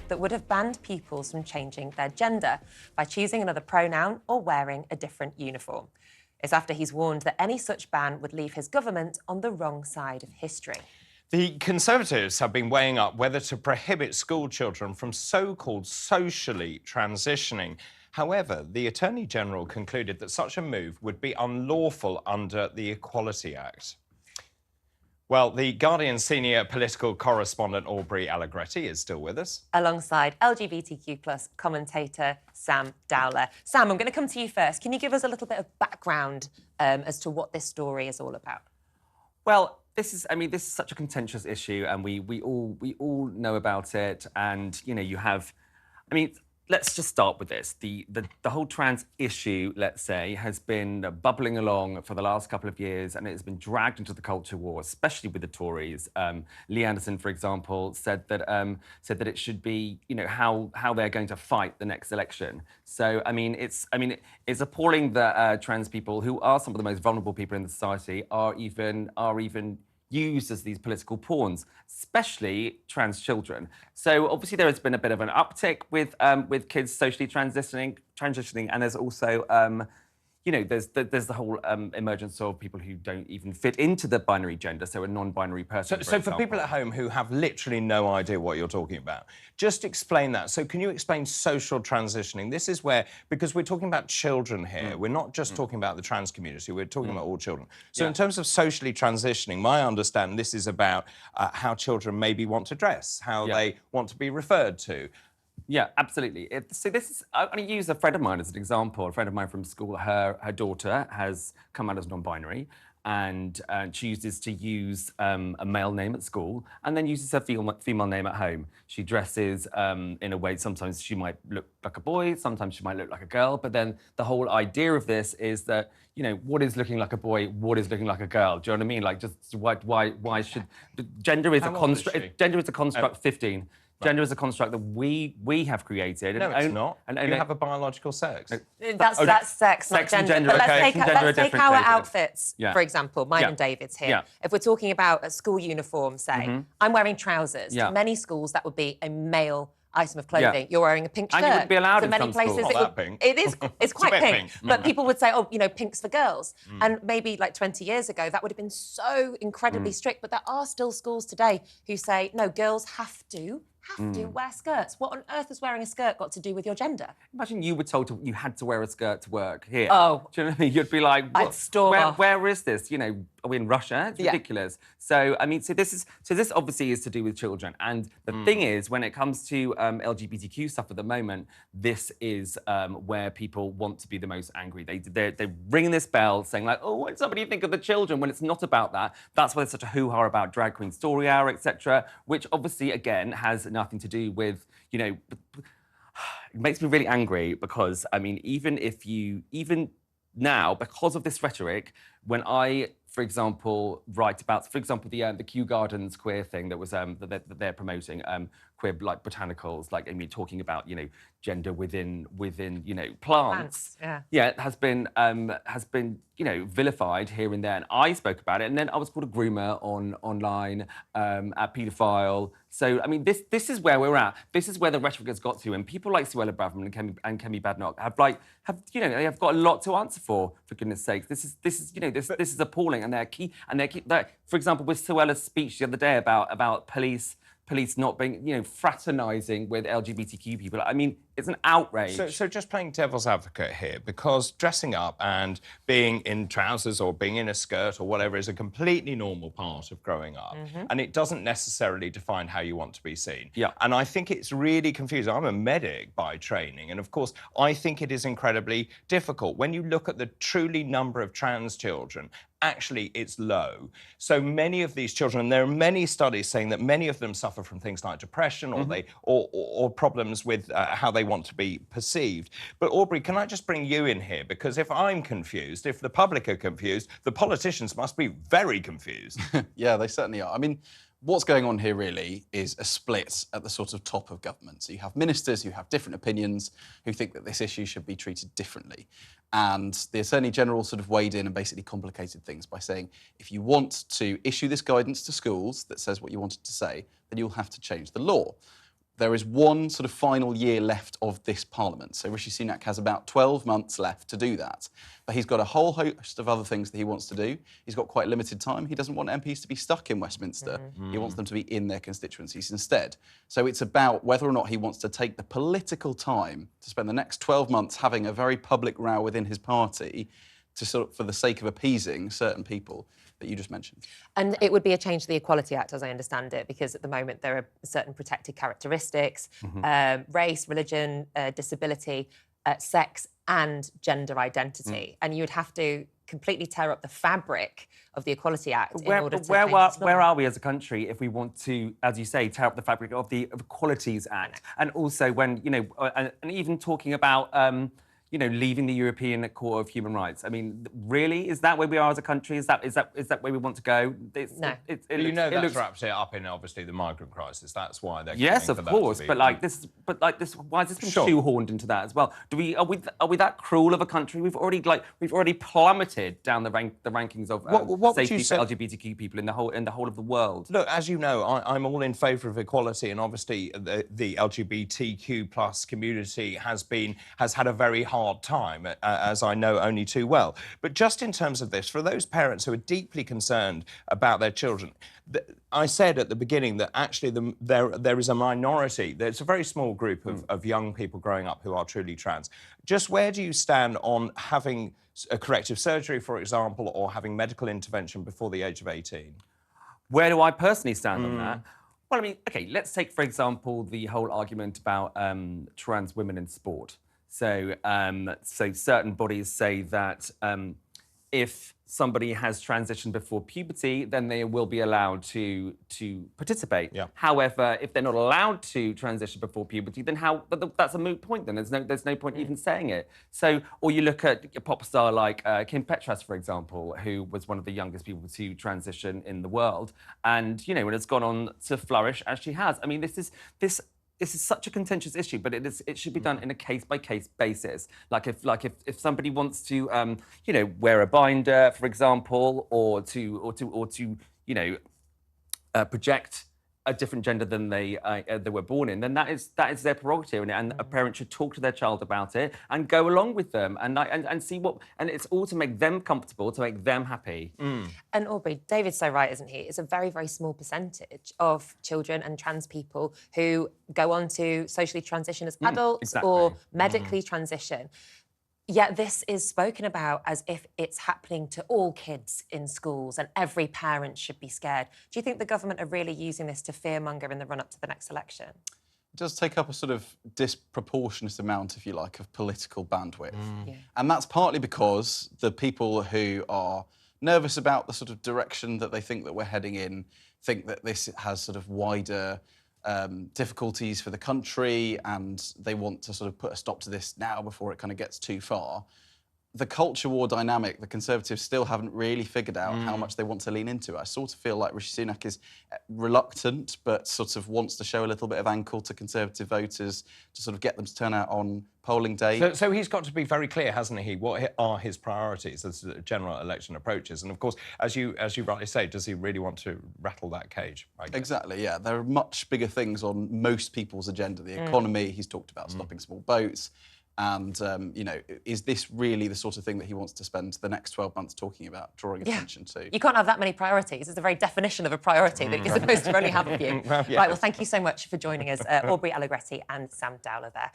that would have banned pupils from changing their gender by choosing another pronoun or wearing a different uniform. It's after he's warned that any such ban would leave his government on the wrong side of history. The Conservatives have been weighing up whether to prohibit school children from so-called socially transitioning. However, the Attorney-General concluded that such a move would be unlawful under the Equality Act. Well, the Guardian senior political correspondent Aubrey Allegretti is still with us. Alongside LGBTQ+ commentator Sam Dowler. Sam, I'm going to come to you first. Can you give us a little bit of background as to what this story is all about? Well, this is such a contentious issue, and we all know about it. And you have, let's just start with this. The whole trans issue, let's say, has been bubbling along for the last couple of years, and it has been dragged into the culture war, especially with the Tories. Lee Anderson, for example, said that it should be, how they're going to fight the next election. So, it's appalling that trans people, who are some of the most vulnerable people in the society, are even used as these political pawns, especially trans children. So obviously there has been a bit of an uptick with kids socially transitioning, and there's also there's the whole emergence of people who don't even fit into the binary gender, so a non-binary person. So for people at home who have literally no idea what you're talking about, just explain that. So can you explain social transitioning? This is where, because we're talking about children here, we're not just talking about the trans community, we're talking about all children. So in terms of socially transitioning, my understanding, this is about how children maybe want to dress, how they want to be referred to. Yeah, absolutely. So this is, I'm going to use a friend of mine as an example. A friend of mine from school, her daughter has come out as non-binary and chooses to use a male name at school and then uses her female name at home. She dresses in a way, sometimes she might look like a boy, sometimes she might look like a girl, but then the whole idea of this is that, what is looking like a boy, what is looking like a girl? Do you know what I mean? Like, just why should... Gender is a construct. Gender is a construct, 15. Gender is a construct that we have created. No, it's not. And you have a biological sex. That's sex, not gender. Gender. But Okay. let's take our outfits, for example, mine Yeah. and David's here. Yeah. If we're talking about a school uniform, say, I'm wearing trousers. Yeah. To many schools, that would be a male item of clothing. Yeah. You're wearing a pink shirt. And you wouldn't be allowed to in many some places, schools. it Not would, that pink. it is. It's quite a bit pink. pink. But people would say, pink's for girls. And maybe like 20 years ago, that would have been so incredibly strict. But there are still schools today who say, no, girls have to wear skirts. What on earth has wearing a skirt got to do with your gender? Imagine you were told you had to wear a skirt to work here. Oh. Do you know what I mean? You'd be like, I'd storm off. Where is this? Are we in Russia? It's ridiculous. So, so this obviously is to do with children. And the thing is, when it comes to LGBTQ stuff at the moment, this is where people want to be the most angry. They're ringing this bell saying like, oh, when somebody think of the children, when it's not about that. That's why there's such a hoo-ha about Drag Queen Story Hour, etc., which obviously, again, has nothing to do with, it makes me really angry because, even now, because of this rhetoric, when I, for example, write about, the Kew Gardens queer thing that was that they're promoting, queer like botanicals, talking about gender within plants. It has been vilified here and there, and I spoke about it, and then I was called a groomer online, a paedophile. So this is where we're at. This is where the rhetoric has got to, and people like Suella Braverman and Kemi Badenoch they have got a lot to answer for goodness sake. This is appalling, and they're key. For example, with Suella's speech the other day about police not being, fraternising with LGBTQ people. It's an outrage. So just playing devil's advocate here, because dressing up and being in trousers or being in a skirt or whatever is a completely normal part of growing up, and it doesn't necessarily define how you want to be seen. Yeah. And I think it's really confusing. I'm a medic by training, and of course, I think it is incredibly difficult. When you look at the truly number of trans children, actually it's low. So many of these children, and there are many studies saying that many of them suffer from things like depression or problems with how they want to be perceived. But Aubrey, can I just bring you in here? Because if I'm confused, if the public are confused, the politicians must be very confused. Yeah, they certainly are. What's going on here really is a split at the sort of top of government. So you have ministers who have different opinions, who think that this issue should be treated differently. And the Attorney General sort of weighed in and basically complicated things by saying, if you want to issue this guidance to schools that says what you wanted to say, then you'll have to change the law. there is one sort of final year left of this parliament. So Rishi Sunak has about 12 months left to do that. But he's got a whole host of other things that he wants to do. He's got quite limited time. He doesn't want MPs to be stuck in Westminster. He wants them to be in their constituencies instead. So it's about whether or not he wants to take the political time to spend the next 12 months having a very public row within his party to sort of, for the sake of appeasing certain people that you just mentioned. And it would be a change to the Equality Act, as I understand it, because at the moment there are certain protected characteristics, race, religion, disability, sex and gender identity. And you would have to completely tear up the fabric of the Equality Act in order to where are we as a country if we want to, as you say, tear up the fabric of the Equalities Act? And also when, you know, and even talking about, you know, leaving the European Court of Human Rights. I mean, really, is that where we are as a country? Is that where we want to go? No. That's wrapped it up in obviously the migrant crisis. That's why they're yes, of course. But why has this been shoehorned into that as well? Are we that cruel of a country? We've already plummeted down the rankings of safety for LGBTQ people in the whole of the world. Look, as you know, I'm all in favour of equality, and obviously the LGBTQ plus community has had a very hard time, as I know only too well. But just in terms of this, for those parents who are deeply concerned about their children, I said at the beginning that actually there is a minority, there's a very small group of young people growing up who are truly trans. Just where do you stand on having a corrective surgery, for example, or having medical intervention before the age of 18? Where do I personally stand on that? Well, I mean, OK, let's take, for example, the whole argument about trans women in sport. So certain bodies say that if somebody has transitioned before puberty, then they will be allowed to participate. Yeah. However, if they're not allowed to transition before puberty, then that's a moot point. Then there's no point even saying it. So, or you look at a pop star like Kim Petras, for example, who was one of the youngest people to transition in the world, and you know, and has gone on to flourish as she has. I mean, this is such a contentious issue, but it should be done in a case-by-case basis. Like if somebody wants to, you know, wear a binder, for example, or to you know, project a different gender than they were born in, then that is their prerogative, and a parent should talk to their child about it and go along with them and see what, and it's all to make them comfortable, to make them happy. And Aubrey, David's so right, isn't he? It's a very, very small percentage of children and trans people who go on to socially transition as adults or medically transition. Yet this is spoken about as if it's happening to all kids in schools and every parent should be scared. Do you think the government are really using this to fearmonger in the run-up to the next election? It does take up a sort of disproportionate amount, if you like, of political bandwidth. Yeah. And that's partly because the people who are nervous about the sort of direction that they think that we're heading in think that this has sort of wider difficulties for the country, and they want to sort of put a stop to this now before it kind of gets too far. The culture war dynamic, the Conservatives still haven't really figured out how much they want to lean into. I sort of feel like Rishi Sunak is reluctant, but sort of wants to show a little bit of ankle to Conservative voters to sort of get them to turn out on polling day. So he's got to be very clear, hasn't he? What are his priorities as the general election approaches? And of course, as you rightly say, does he really want to rattle that cage? Exactly, yeah. There are much bigger things on most people's agenda. The economy, he's talked about stopping small boats. And, you know, is this really the sort of thing that he wants to spend the next 12 months talking about, drawing attention to? You can't have that many priorities. It's the very definition of a priority that you're supposed to only have a few. Right, well, thank you so much for joining us, Aubrey Allegretti and Sam Dowler there.